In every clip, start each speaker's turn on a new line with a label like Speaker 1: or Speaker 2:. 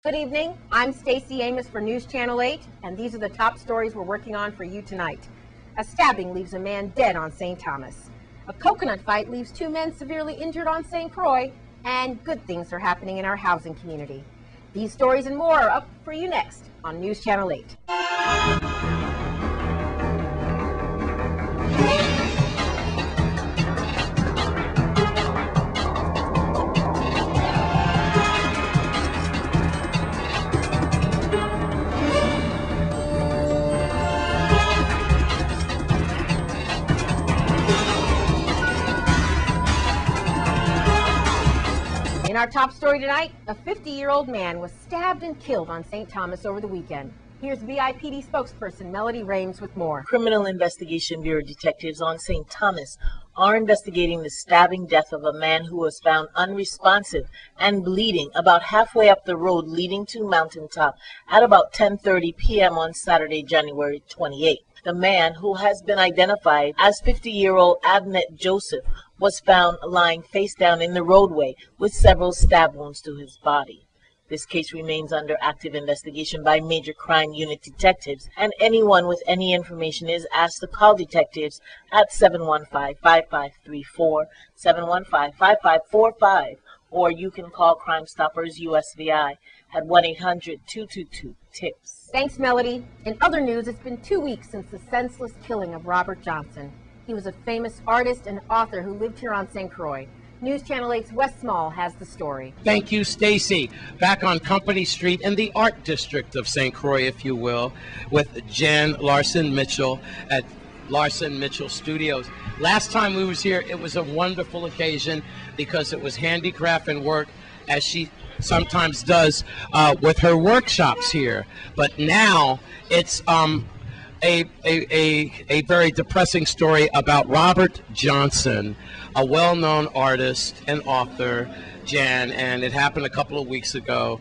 Speaker 1: Good evening. I'm Stacey Amos for News Channel 8, and these are the top stories we're working on for you tonight. A stabbing leaves a man dead on St. Thomas. A coconut fight leaves 2 men severely injured on St. Croix, and good things are happening in our housing community. These stories and more are up for you next on News Channel 8. In our top story tonight, a 50-year-old man was stabbed and killed on St. Thomas over the weekend. Here's VIPD spokesperson Melody Rames with more.
Speaker 2: Criminal Investigation Bureau detectives on St. Thomas are investigating the stabbing death of a man who was found unresponsive and bleeding about halfway up the road leading to Mountaintop at about 10:30 p.m. on Saturday, January 28th. The man, who has been identified as 50-year-old Abnet Joseph, was found lying face down in the roadway with several stab wounds to his body. This case remains under active investigation by Major Crime Unit detectives, and anyone with any information is asked to call detectives at 715-5534, 715-5545, or you can call Crime Stoppers USVI at 1-800-222-TIPS.
Speaker 1: Thanks, Melody. In other news, it's been 2 weeks since the senseless killing of Robert Johnson. He was a famous artist and author who lived here on St. Croix. News Channel 8's Wes Small has the story.
Speaker 3: Thank you, Stacy. Back on Company Street in the art district of St. Croix, if you will, with Jan Larson Mitchell at Larson Mitchell Studios. Last time we was here, it was a wonderful occasion because it was handicraft and work, as she sometimes does with her workshops here. But now it's a very depressing story about Robert Johnson, a well-known artist and author, Jan, and it happened a couple of weeks ago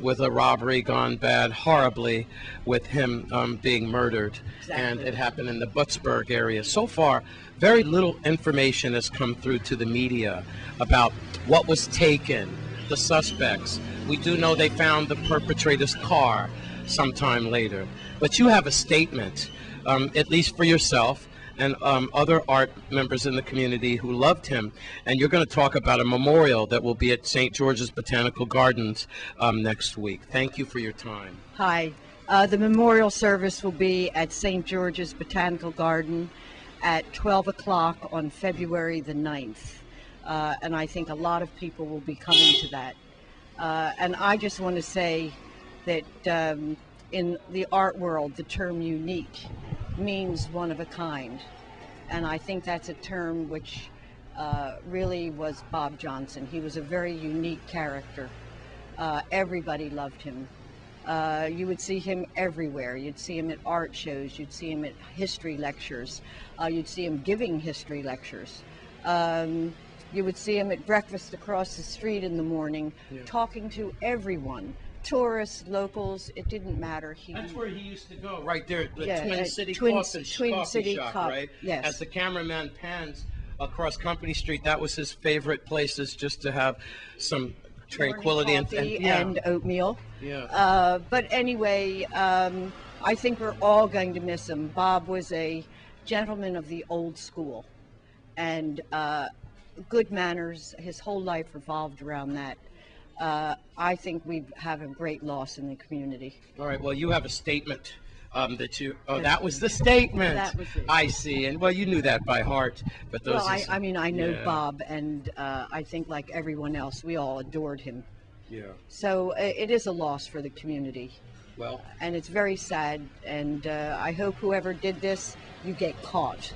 Speaker 3: with a robbery gone bad horribly with him being murdered. Exactly. And it happened in the Buttsburg area. So far, very little information has come through to the media about what was taken, the suspects. We do know they found the perpetrator's car sometime later. But you have a statement, at least for yourself and other art members in the community who loved him, and you're going to talk about a memorial that will be at St. George's Botanical Gardens next week. Thank you for your time.
Speaker 4: Hi. The memorial service will be at St. George's Botanical Garden at 12 o'clock on February the 9th. And I think a lot of people will be coming to that. And I just want to say that in the art world, the term unique means one of a kind. And I think that's a term which really was Bob Johnson. He was a very unique character. Everybody loved him. You would see him everywhere. You'd see him at art shows. You'd see him at history lectures. You'd see him giving history lectures. You would see him at breakfast across the street in the morning, talking to everyone. Tourists, locals, it didn't matter.
Speaker 3: That's where he used to go, right there, the
Speaker 4: Twin City
Speaker 3: Shop,
Speaker 4: Cup,
Speaker 3: right?
Speaker 4: Yes.
Speaker 3: As the cameraman pans across Company Street, that was his favorite places, just to have some tranquility
Speaker 4: and oatmeal.
Speaker 3: Yeah.
Speaker 4: But anyway, I think we're all going to miss him. Bob was a gentleman of the old school, and good manners. His whole life revolved around that. I think we have a great loss in the community.
Speaker 3: All right, well, you have a statement that you, that was the statement.
Speaker 4: That was it.
Speaker 3: I see, and well, you knew that by heart, but those.
Speaker 4: Well, I mean, I know Bob, and I think like everyone else, we all adored him.
Speaker 3: Yeah.
Speaker 4: So it is a loss for the community.
Speaker 3: Well. And
Speaker 4: it's very sad, and I hope whoever did this, you get caught.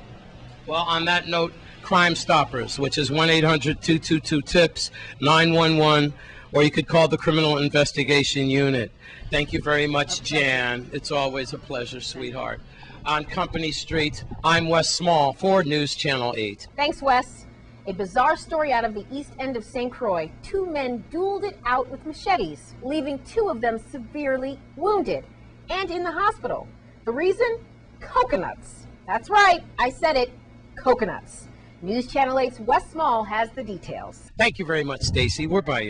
Speaker 3: Well, on that note, Crime Stoppers, which is 1-800-222-TIPS, 911, or you could call the Criminal Investigation Unit. Thank you very much, Jan. It's always a pleasure, sweetheart. On Company Street, I'm Wes Small for News Channel 8.
Speaker 1: Thanks, Wes. A bizarre story out of the east end of St. Croix. 2 men dueled it out with machetes, leaving 2 of them severely wounded and in the hospital. The reason? Coconuts. That's right, I said it, coconuts. News Channel 8's Wes Small has the details.
Speaker 3: Thank you very much, Stacy. We're by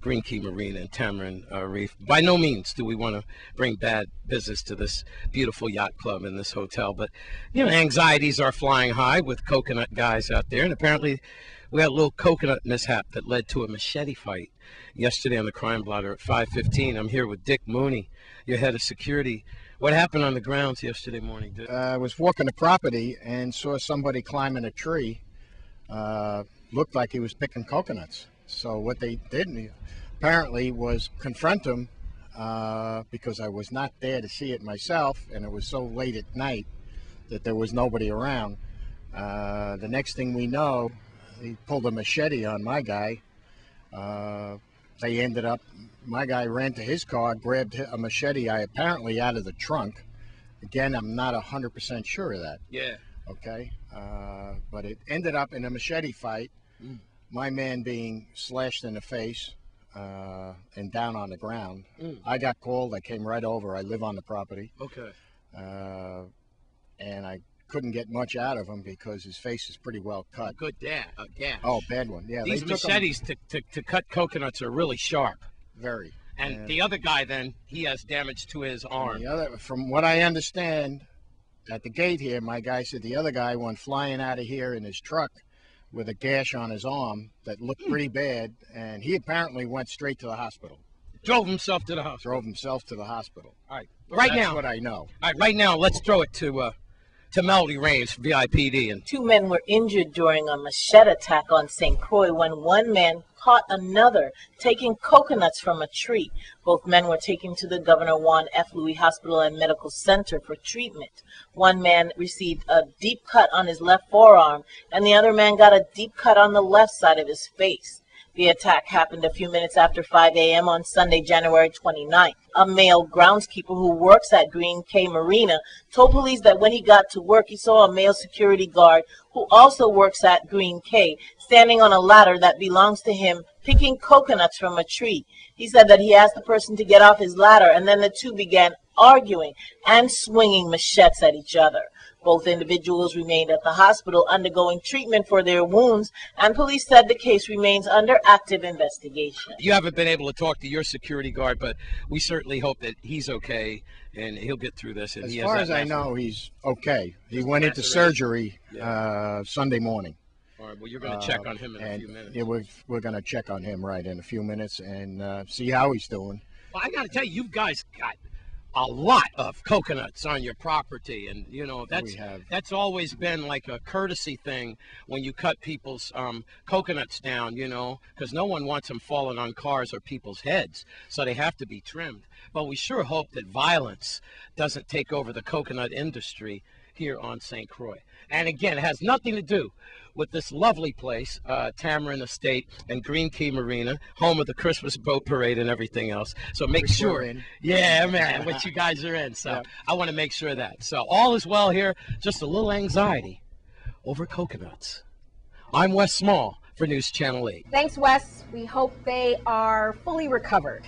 Speaker 3: Green Key Marina and Tamarind Reef. By no means do we want to bring bad business to this beautiful yacht club and this hotel, but anxieties are flying high with coconut guys out there, and apparently we had a little coconut mishap that led to a machete fight yesterday on the Crime Blotter at 5:15. I'm here with Dick Mooney, your head of security. What happened on the grounds yesterday morning, Dick?
Speaker 5: I was walking the property and saw somebody climbing a tree. Looked like he was picking coconuts. So what they did apparently was confront him because I was not there to see it myself, and it was so late at night that there was nobody around. The next thing we know, he pulled a machete on my guy. They ended up, my guy ran to his car, grabbed a machete apparently out of the trunk. Again, I'm not 100% sure of that.
Speaker 3: Yeah.
Speaker 5: Okay. But it ended up in a machete fight. My man being slashed in the face and down on the ground. I got called. I came right over. I live on the property.
Speaker 3: Okay.
Speaker 5: And I couldn't get much out of him because his face is pretty well cut.
Speaker 3: Good gash.
Speaker 5: Oh, bad one. Yeah.
Speaker 3: These
Speaker 5: they took
Speaker 3: machetes to cut coconuts are really sharp.
Speaker 5: Very.
Speaker 3: And the other guy, then, he has damage to his arm.
Speaker 5: From what I understand, at the gate here, my guy said the other guy went flying out of here in his truck with a gash on his arm that looked pretty bad, and he apparently went straight to the hospital.
Speaker 3: Drove himself to the hospital.
Speaker 5: Drove himself to the hospital.
Speaker 3: All right.
Speaker 5: That's what I know.
Speaker 3: All right, right now, let's throw it to Melody Rains, VIPD. And
Speaker 2: Two men were injured during a machete attack on St. Croix when one man caught another taking coconuts from a tree. Both men were taken to the Governor Juan F. Louis Hospital and Medical Center for treatment. One man received a deep cut on his left forearm, and the other man got a deep cut on the left side of his face. The attack happened a few minutes after 5 a.m. on Sunday, January 29th. A male groundskeeper who works at Green Cay Marina told police that when he got to work, he saw a male security guard who also works at Green Cay standing on a ladder that belongs to him, picking coconuts from a tree. He said that he asked the person to get off his ladder, and then the two began arguing and swinging machetes at each other. Both individuals remained at the hospital undergoing treatment for their wounds, and police said the case remains under active investigation.
Speaker 3: You haven't been able to talk to your security guard, but we certainly hope that he's okay and he'll get through this. And
Speaker 5: as far as I know, he's okay. He went into surgery Sunday morning.
Speaker 3: All right, well, you're going to check on him in a few minutes.
Speaker 5: Yeah, we're going to check on him in a few minutes and see how he's doing.
Speaker 3: Well, I got to tell you, you guys got a lot of coconuts on your property, and that's always been like a courtesy thing when you cut people's coconuts down, because no one wants them falling on cars or people's heads, so they have to be trimmed. But we sure hope that violence doesn't take over the coconut industry here on St. Croix. And again, it has nothing to do with this lovely place, Tamarind Estate and Green Key Marina, home of the Christmas boat parade and everything else. So make sure, yeah, man, what you guys are in. So I want to make sure of that. So all is well here, just a little anxiety over coconuts. I'm Wes Small for News Channel 8.
Speaker 1: Thanks, Wes. We hope they are fully recovered.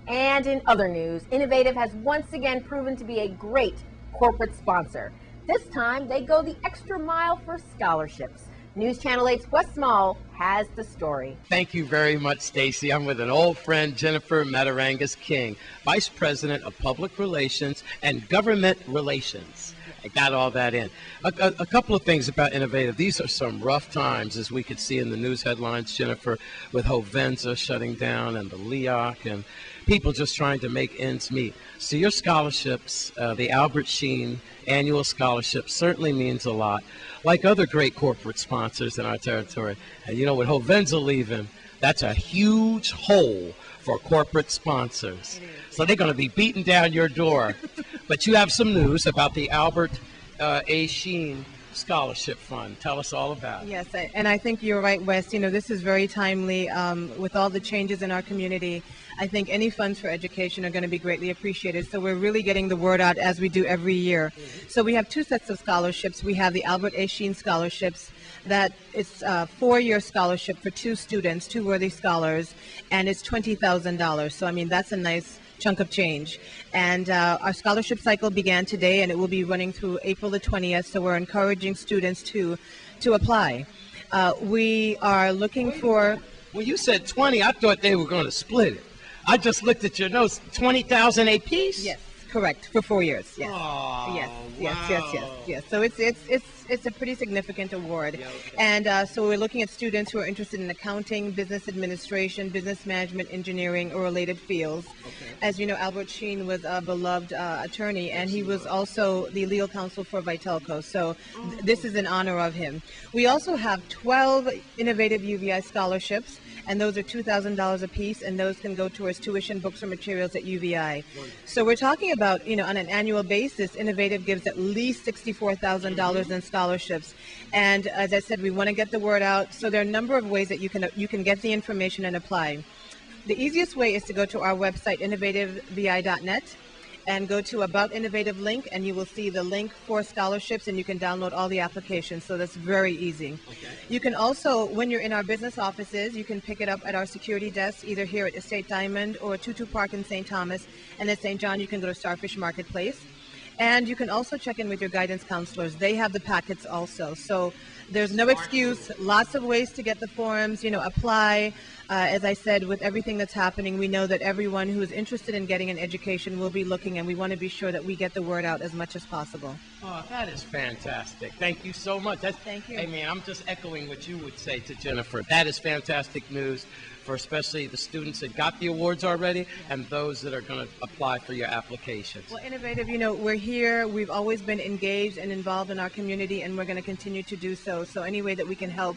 Speaker 1: And in other news, Innovative has once again proven to be a great corporate sponsor. This time, they go the extra mile for scholarships. News Channel 8's Wes Small has the story.
Speaker 3: Thank you very much, Stacy. I'm with an old friend, Jennifer Matarangas King, Vice President of Public Relations and Government Relations. I got all that in. A couple of things about Innovative. These are some rough times, as we could see in the news headlines, Jennifer, with Hovenza shutting down and the LEOC and people just trying to make ends meet. So your scholarships, the Albert Sheen annual scholarship, certainly means a lot. Like other great corporate sponsors in our territory. And with Hovenza leaving, that's a huge hole for corporate sponsors. So they're going to be beating down your door. But you have some news about the Albert A. Sheen Scholarship Fund. Tell us all about it.
Speaker 6: Yes, and I think you're right, Wes. This is very timely with all the changes in our community. I think any funds for education are going to be greatly appreciated. So we're really getting the word out as we do every year. So we have two sets of scholarships. We have the Albert A. Sheen scholarships. That it's a 4-year scholarship for 2 students, 2 worthy scholars, and it's $20,000. So, that's a nice chunk of change. And our scholarship cycle began today, and it will be running through April the 20th. So we're encouraging students to apply. We are looking for
Speaker 3: When you said 20, I thought they were going to split it. I just looked at your notes. 20,000 a piece?
Speaker 6: Yes, correct. For 4 years. Yes.
Speaker 3: Oh,
Speaker 6: Yes. So it's a pretty significant award,
Speaker 3: Yeah, okay.
Speaker 6: and so we're looking at students who are interested in accounting, business administration, business management, engineering, or related fields.
Speaker 3: Okay.
Speaker 6: As you know, Albert Sheen was a beloved attorney, and he was also the legal counsel for Vitelco. So this is in honor of him. We also have 12 innovative UVI scholarships, and those are $2,000 a piece, and those can go towards tuition, books, or materials at UVI. So we're talking about, on an annual basis, Innovative gives at least $64,000 in scholarships. And as I said, we want to get the word out. So there are a number of ways that you can get the information and apply. The easiest way is to go to our website, innovativevi.net, and go to About Innovative link, and you will see the link for scholarships, and you can download all the applications. So that's very easy.
Speaker 3: Okay.
Speaker 6: You can also, when you're in our business offices, you can pick it up at our security desk, either here at Estate Diamond or Tutu Park in St. Thomas. And at St. John, you can go to Starfish Marketplace. And you can also check in with your guidance counselors. They have the packets also. So there's no excuse. Lots of ways to get the forms, apply. As I said, with everything that's happening, we know that everyone who is interested in getting an education will be looking, and we want to be sure that we get the word out as much as possible.
Speaker 3: Oh, that is fantastic. Thank you so much.
Speaker 6: Thank you.
Speaker 3: I mean, I'm just echoing what you would say to Jennifer. That is fantastic news for especially the students that got the awards already and those that are going to apply for your applications.
Speaker 6: Well, Innovative, we're here. We've always been engaged and involved in our community, and we're going to continue to do so. So any way that we can help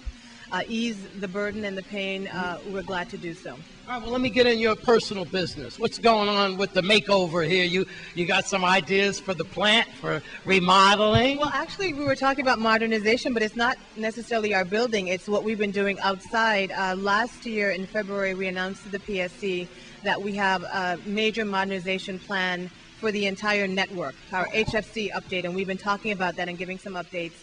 Speaker 6: ease the burden and the pain, we're glad to do so.
Speaker 3: All right, well, let me get in your personal business. What's going on with the makeover here? You got some ideas for the plant, for remodeling?
Speaker 6: Well, actually, we were talking about modernization, but it's not necessarily our building. It's what we've been doing outside. Last year in February, we announced to the PSC that we have a major modernization plan for the entire network, our HFC update, and we've been talking about that and giving some updates.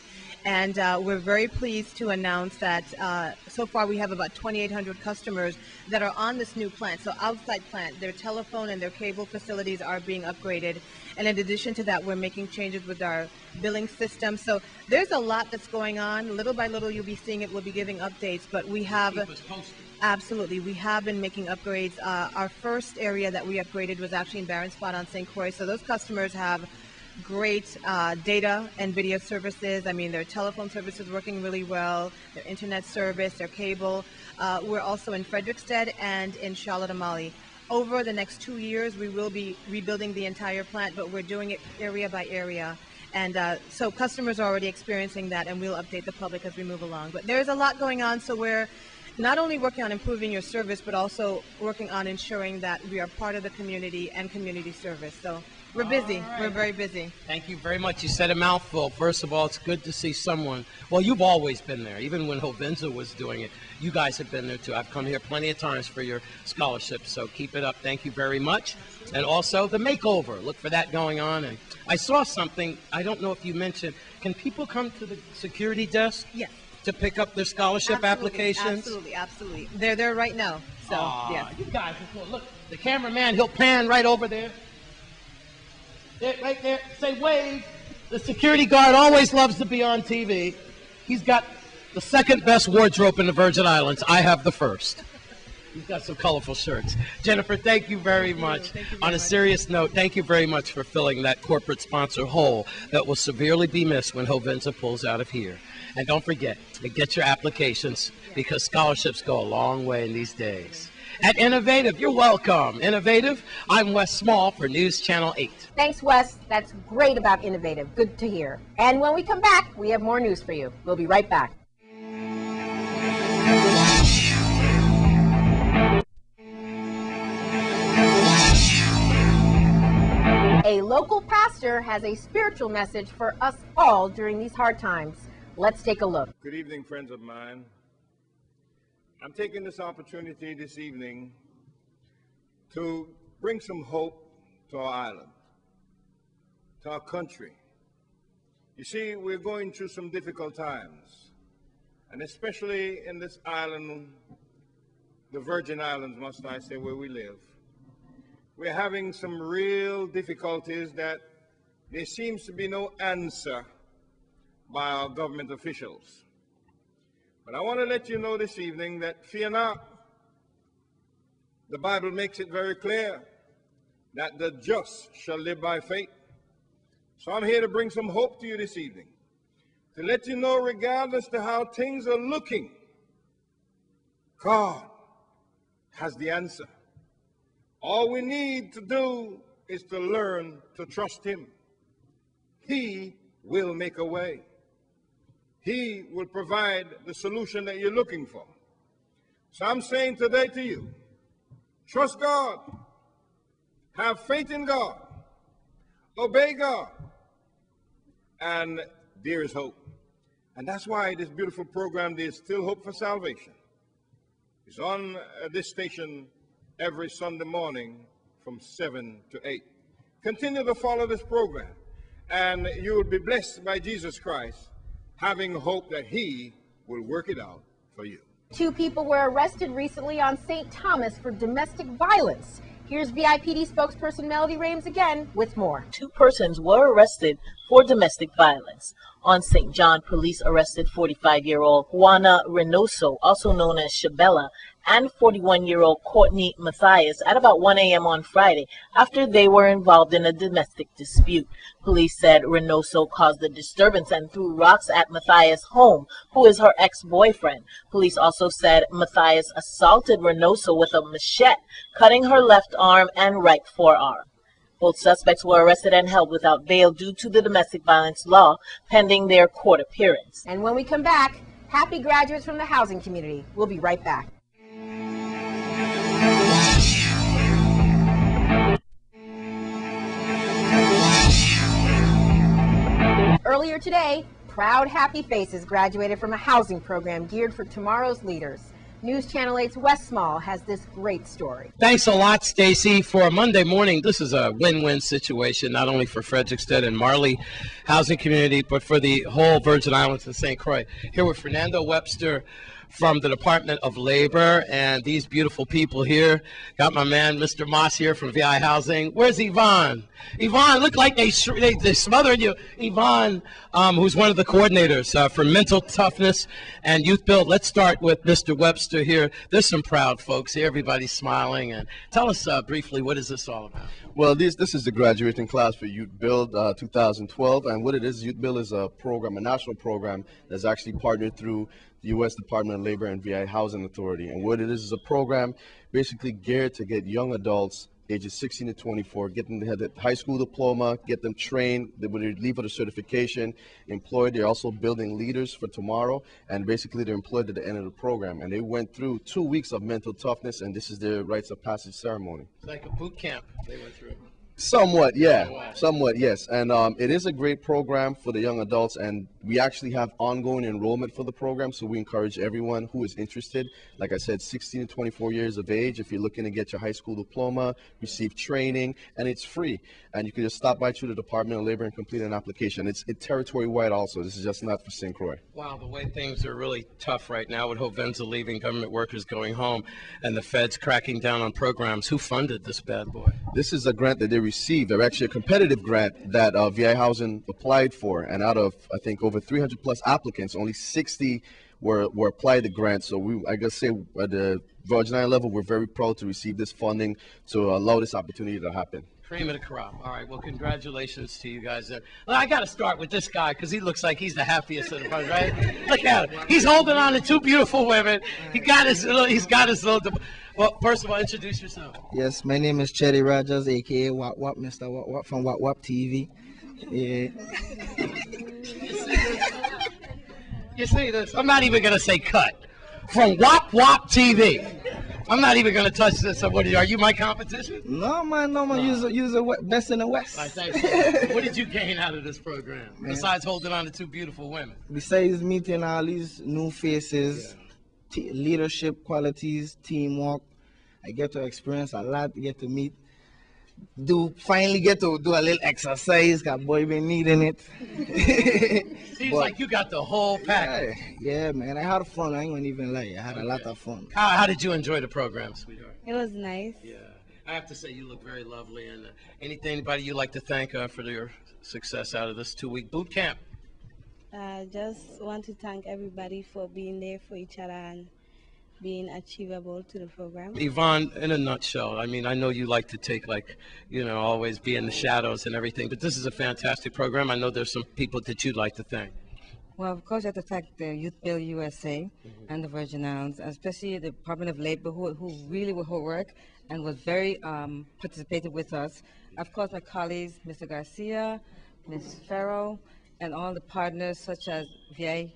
Speaker 6: And we're very pleased to announce that so far we have about 2,800 customers that are on this new plant. So outside plant, their telephone and their cable facilities are being upgraded. And in addition to that, we're making changes with our billing system. So there's a lot that's going on. Little by little, you'll be seeing it. We'll be giving updates. But we have...
Speaker 3: Keep us posted.
Speaker 6: Absolutely. We have been making upgrades. Our first area that we upgraded was actually in Barron Spot on St. Croix. So those customers have great data and video services. I mean, their telephone service is working really well, their internet service, their cable. We're also in Frederickstead and in Charlotte Amalie. Over the next 2 years, we will be rebuilding the entire plant, but we're doing it area by area. And so customers are already experiencing that, and we'll update the public as we move along. But there's a lot going on, so we're not only working on improving your service, but also working on ensuring that we are part of the community and community service. So we're busy.
Speaker 3: All right.
Speaker 6: We're very busy.
Speaker 3: Thank you very much. You said a mouthful. First of all, it's good to see someone. Well, you've always been there. Even when Hovenza was doing it, you guys have been there too. I've come here plenty of times for your scholarship, so keep it up. Thank you very much. And also the makeover. Look for that going on. And I saw something. I don't know if you mentioned. Can people come to the security desk?
Speaker 6: Yes.
Speaker 3: To pick up their scholarship applications?
Speaker 6: Absolutely. They're there right now. So, yes.
Speaker 3: You guys are cool. Look, the cameraman, he'll pan right over there. There, right there. Say wave. The security guard always loves to be on TV. He's got the second best wardrobe in the Virgin Islands. I have the first. He's got some colorful shirts. Jennifer, thank you very much. On a serious note, thank you very much for filling that corporate sponsor hole that will severely be missed when Hovenza pulls out of here. And don't forget to get your applications because scholarships go a long way in these days. At Innovative, you're welcome. Innovative, I'm Wes Small for News Channel 8.
Speaker 1: Thanks, Wes. That's great about Innovative. Good to hear. And when we come back, we have more news for you. We'll be right back. A local pastor has a spiritual message for us all during these hard times. Let's take a look.
Speaker 7: Good evening, friends of mine. I'm taking this opportunity this evening to bring some hope to our island, to our country. You see, we're going through some difficult times, and especially in this island, the Virgin Islands, must I say, where we live. We're having some real difficulties that there seems to be no answer by our government officials. But I want to let you know this evening that fear not, The Bible makes it very clear that the just shall live by faith. So I'm here to bring some hope to you this evening, to let you know, regardless to how things are looking, God has the answer. All we need to do is to learn to trust him. He will make a way. He will provide the solution that you're looking for. So I'm saying today to you, trust God, have faith in God, obey God, and there is hope. And that's why this beautiful program, There's Still Hope for Salvation, is on this station every Sunday morning from 7 to 8. Continue to follow this program, and you will be blessed by Jesus Christ, having hope that he will work it out for you.
Speaker 1: 2 people were arrested recently on St. Thomas for domestic violence. Here's VIPD spokesperson Melody Rames again with more.
Speaker 2: 2 persons were arrested for domestic violence. On St. John, police arrested 45-year-old Juana Reynoso, also known as Shabella, and 41-year-old Courtney Matthias at about 1 a.m. on Friday after they were involved in a domestic dispute. Police said Reynoso caused the disturbance and threw rocks at Matthias' home, who is her ex-boyfriend. Police also said Matthias assaulted Reynoso with a machete, cutting her left arm and right forearm. Both suspects were arrested and held without bail due to the domestic violence law, pending their court appearance.
Speaker 1: And when we come back, happy graduates from the housing community. We'll be right back. Earlier today, proud happy faces graduated from a housing program geared for tomorrow's leaders. News Channel 8's Wes Small has this great story.
Speaker 3: Thanks a lot, Stacy. For a Monday morning, this is a win-win situation, not only for Frederiksted and Marley housing community, but for the whole Virgin Islands and St. Croix. Here with Fernando Webster from the Department of Labor, and these beautiful people here. Got my man, Mr. Moss, here from VI Housing. Where's Yvonne? Yvonne, look like they smothered you. Yvonne, who's one of the coordinators for mental toughness and youth build. Let's start with Mr. Webster here. There's some proud folks here. Everybody's smiling. And tell us briefly, what is this all about?
Speaker 8: Well, this is the graduating class for Youth Build 2012, and what it is, Youth Build is a program, a national program that's actually partnered through the U.S. Department of Labor and VI Housing Authority. And what it is a program basically geared to get young adults ages 16 to 24, get them to have a high school diploma, get them trained, they would leave with a certification, employed. They're also building leaders for tomorrow, and basically they're employed at the end of the program. And they went through 2 weeks of mental toughness, and this is their rites of passage ceremony.
Speaker 3: It's like a boot camp they went through.
Speaker 8: Somewhat, yeah. Somewhat, yes. And it is a great program for the young adults, and we actually have ongoing enrollment for the program, so we encourage everyone who is interested. Like I said, 16 to 24 years of age. If you're looking to get your high school diploma, receive training, and it's free. And you can just stop by through the Department of Labor and complete an application. It's territory-wide also. This is just not for St. Croix.
Speaker 3: Wow, the way things are really tough right now with Hovenza leaving, government workers going home, and the feds cracking down on programs. Who funded this bad boy?
Speaker 8: This is a grant that they received. They're actually a competitive grant that VI Housing applied for, and out of, I think, over 300 plus applicants, only 60 were applied the grant. So I guess say at the Virgin Island level, we're very proud to receive this funding to allow this opportunity to happen.
Speaker 3: Cream of the crop. All right, well, congratulations to you guys there. Well, I got to start with this guy because he looks like he's the happiest of the bunch, right? Look at him. He's holding on to 2 beautiful women. He's got his little. Well, first of all, introduce yourself.
Speaker 9: Yes, my name is Cherry Rogers, aka Wap Wap, Mr. Wap Wap from Wap Wap TV. Yeah.
Speaker 3: You see this? I'm not even going to say cut. From Wap Wap TV. I'm not even going to touch this. Are you my competition?
Speaker 9: No, man, You're the best in the West.
Speaker 3: Right, thanks. What did you gain out of this program, besides holding on to 2 beautiful women?
Speaker 9: Besides meeting all these new faces, leadership qualities, teamwork, I get to experience a lot, get to meet, finally get to do a little exercise, because boy been needing it.
Speaker 3: Seems like you got the whole package.
Speaker 9: Yeah, man, I had fun. I ain't gonna even lie. I had a lot of fun.
Speaker 3: How did you enjoy the program, sweetheart?
Speaker 10: It was nice.
Speaker 3: Yeah, I have to say you look very lovely. And anybody you'd like to thank for your success out of this 2-week boot camp?
Speaker 10: Just want to thank everybody for being there for each other and being achievable to the program.
Speaker 3: Yvonne, in a nutshell, I mean, I know you like to take, like, you know, always be in the shadows and everything, but this is a fantastic program. I know there's some people that you'd like to thank.
Speaker 11: Well, of course, I have to thank the Youth Build USA and the Virgin Islands, especially the Department of Labor, who really were work and was very participated with us. Of course, my colleagues, Mr. Garcia, Ms. Farrow, and all the partners such as VA,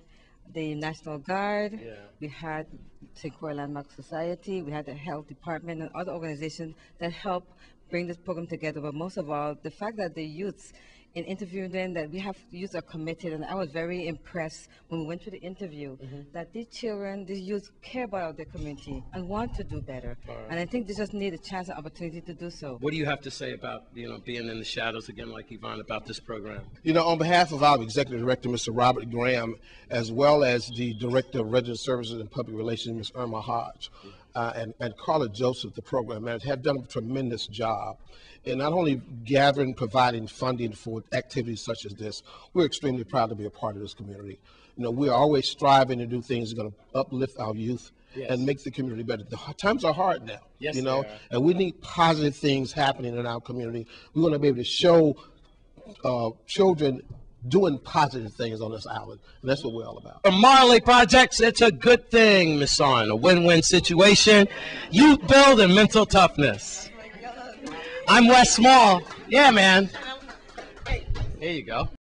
Speaker 11: the National Guard. We had St. Croix Landmark Society, we had the Health Department and other organizations that helped bring this program together. But most of all, the fact that the youths, in interviewing them, that we have youths are committed, and I was very impressed when we went to the interview that these children, these youths care about their community and want to do better. And I think they just need a chance and opportunity to do so.
Speaker 3: What do you have to say about, you know, being in the shadows again, like Yvonne, about this program?
Speaker 12: You know, on behalf of our executive director, Mr. Robert Graham, as well as the director of registered services and public relations, Ms. Irma Hodge, and Carla Joseph, the program manager, have done a tremendous job in not only gathering, providing funding for activities such as this. We're extremely proud to be a part of this community. You know, we're always striving to do things that are going to uplift our youth and make the community better. The times are hard now, you know, and we need positive things happening in our community. We want to be able to show children doing positive things on this island, and that's what we're all about.
Speaker 3: For Marley Projects, it's a good thing, Miss Son, a win-win situation. Youth build and mental toughness. I'm Wes Small. Yeah, man. There you go.